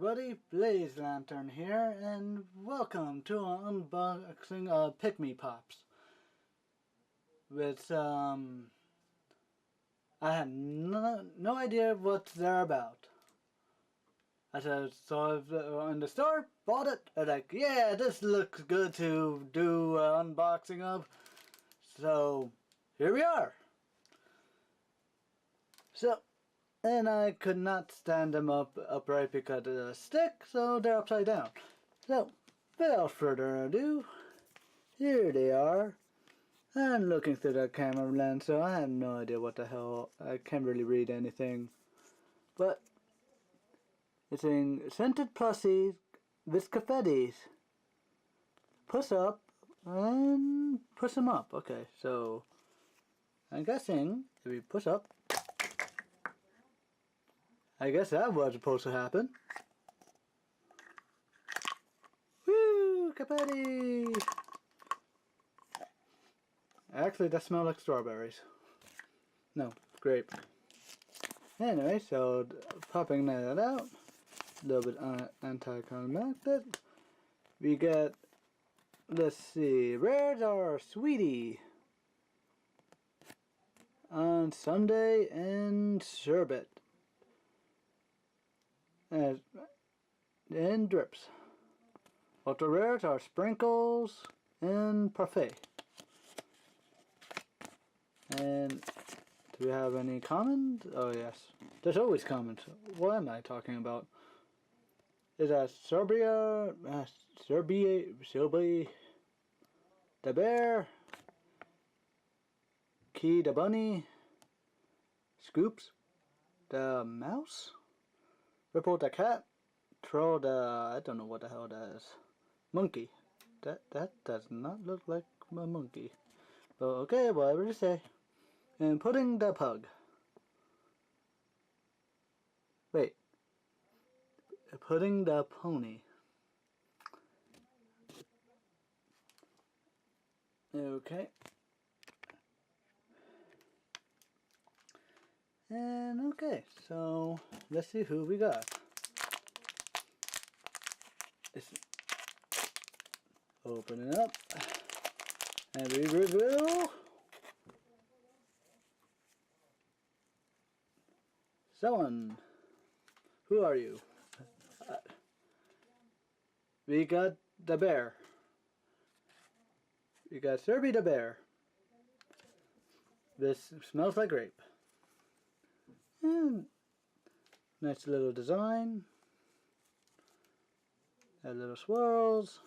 everybody, Blaze Lantern here, and welcome to an unboxing of Pikmi Pops. Which, I had no idea what they're about. I saw it in the store, bought it, I was like, yeah, this looks good to do an unboxing of. So, here we are. And I could not stand them upright because of the stick, so they're upside down. So, without further ado, here they are. I'm looking through the camera lens, so I have no idea what the hell. I can't really read anything. But, it's in scented plushies with confettis. Push up and push them up. Okay, so I'm guessing if we push up, I guess that was supposed to happen. Woo! Confetti! Actually, that smells like strawberries. No, grape. Anyway, so popping that out, a little bit anticlimactic. We get, let's see, Rares are Sweetie on Sunday and Sherbet. And drips. Ultra rares are Sprinkles and Parfait. And do we have any comments? Oh yes, there's always comments. What am I talking about? Is that Serbia, the bear, Key the bunny, Scoops, the mouse, Ripple the cat, Troll the, I don't know what the hell that is, monkey. That does not look like a monkey. But okay, whatever you say. And Pudding the pug. Wait. Pudding the pony. Okay. And okay, so let's see who we got. Let's open it up. And we reveal someone. Who are you? We got the bear. We got Serby the bear. This smells like grape. And nice little design. Have little swirls.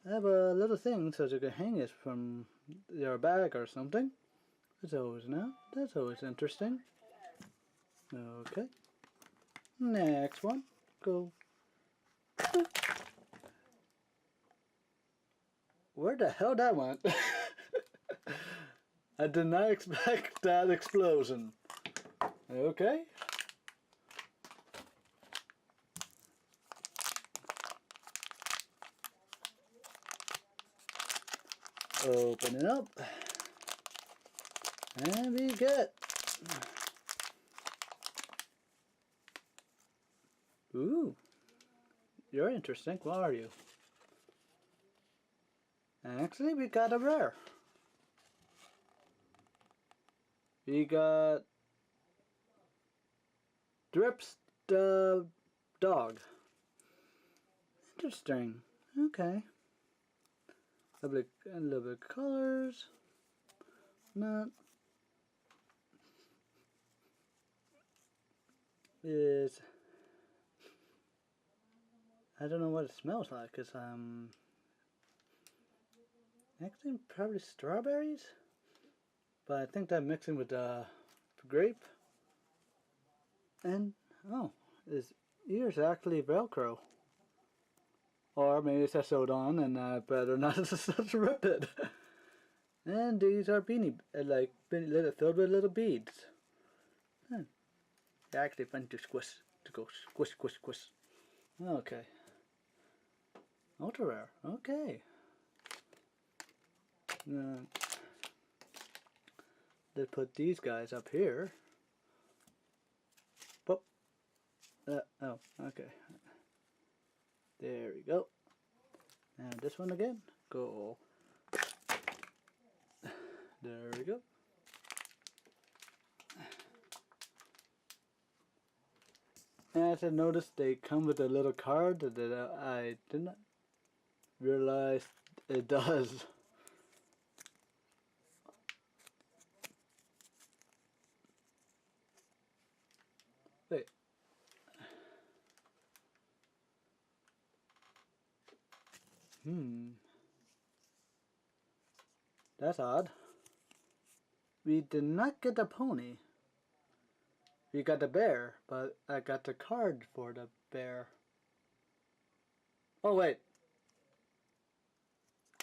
I have a little thing so you can hang it from your bag or something. That's always interesting. Okay. Next one. Go. Where the hell that went? I did not expect that explosion. Okay. Open it up. And we get... Ooh. You're interesting. What are you? Actually, we got a rare. We got Drips the dog. Interesting. Okay. A little bit of colors. Not. Is I don't know what it smells like. It's actually probably strawberries, but I think that mixing with grape. And oh, his ears actually Velcro. Or maybe it's a sewed on and I better not rip it. And these are filled with little beads. They're actually fun to squish, to go squish, squish, squish. Okay. Ultra rare. Okay. Let's put these guys up here. Boop. Oh, okay. There we go. And this one again. Go. There we go. And as I noticed, they come with a little card that I did not realize it does. Wait. That's odd. We did not get the pony. We got the bear, but I got the card for the bear. Oh wait.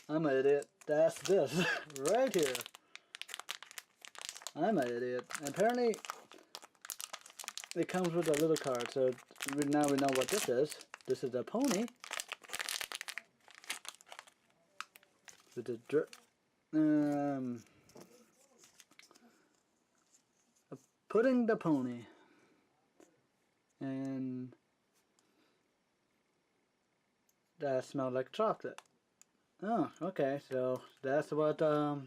I'm an idiot. That's this. Right here. I'm an idiot. Apparently, it comes with a little card, so now we know what this is. This is a pony. With the putting the pony. And that smells like chocolate. Oh, okay, so that's what, do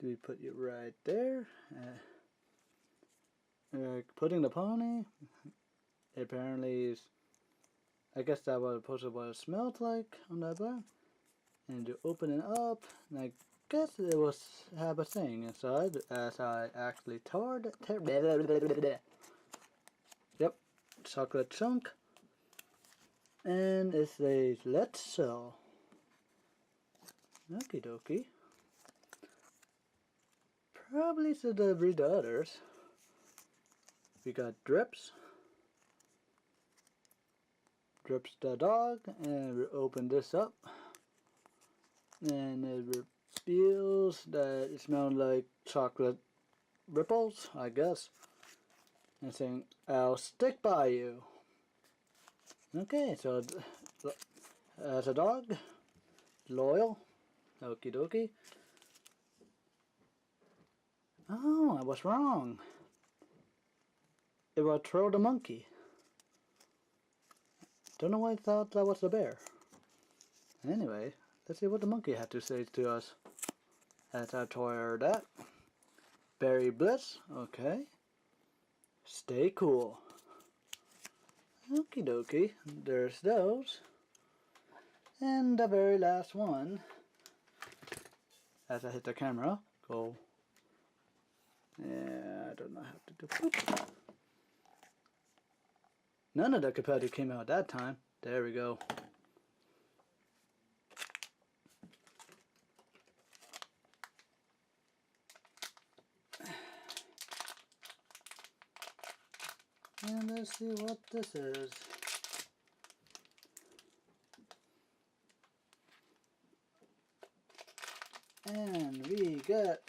we put you right there? Putting the pony, apparently is, I guess that was supposed to what it smelled like on that bar. And you open it up, and I guess it was have a thing inside, as I actually tore it. Yep, chocolate chunk. And it says, let's sell. Okie dokie. Probably should read the others. We got Drips. Drips the dog. And we open this up. And it reveals that it smells like chocolate ripples, I guess. And saying, I'll stick by you. Okay, so as a dog, loyal. Okie dokie. Oh, I was wrong. It was Throw the Monkey. Don't know why I thought that was the bear. Anyway, let's see what the monkey had to say to us. As I tore that. Berry Bliss, okay. Stay cool. Okie dokie, there's those. And the very last one, as I hit the camera, go. Yeah, I don't know how to do. Boop. None of the confetti came out that time. There we go. And let's see what this is. And we got,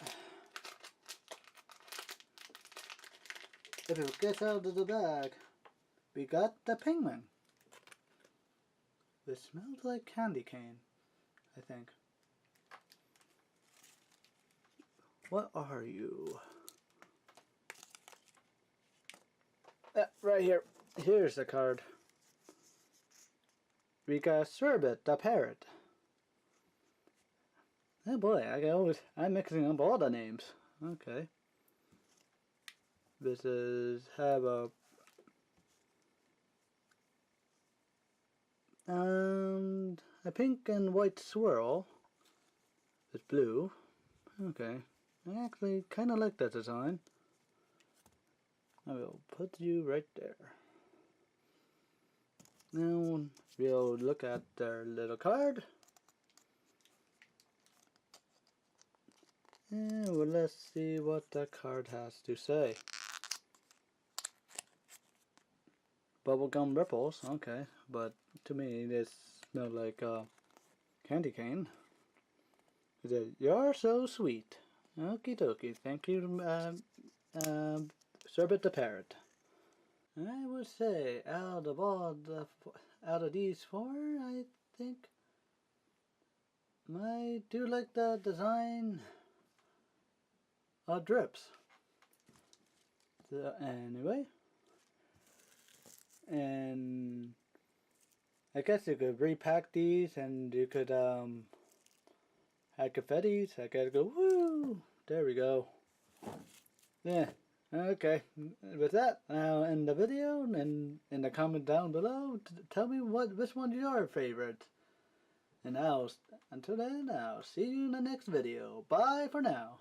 if it gets out of the bag, we got the penguin. It smells like candy cane, I think. What are you? Right here. Here's the card. We got Sherbet the parrot. Oh boy, I'm mixing up all the names. Okay. This is have a pink and white swirl. It's blue. Okay. I actually kind of like that design. I will put you right there. Now we'll look at their little card. And well, let's see what the card has to say. Bubblegum ripples, okay, but to me this smells like candy cane. It says, "You're so sweet." Okie dokie, thank you, Sherbet the parrot. I would say out of these four, I think I do like the design of Drips. So anyway, and I guess you could repack these, and you could have confettis. I gotta go. Woo! There we go. Yeah. Okay. With that, I'll end the video, and in the comment down below, tell me which one's your favorite. And until then, I'll see you in the next video. Bye for now.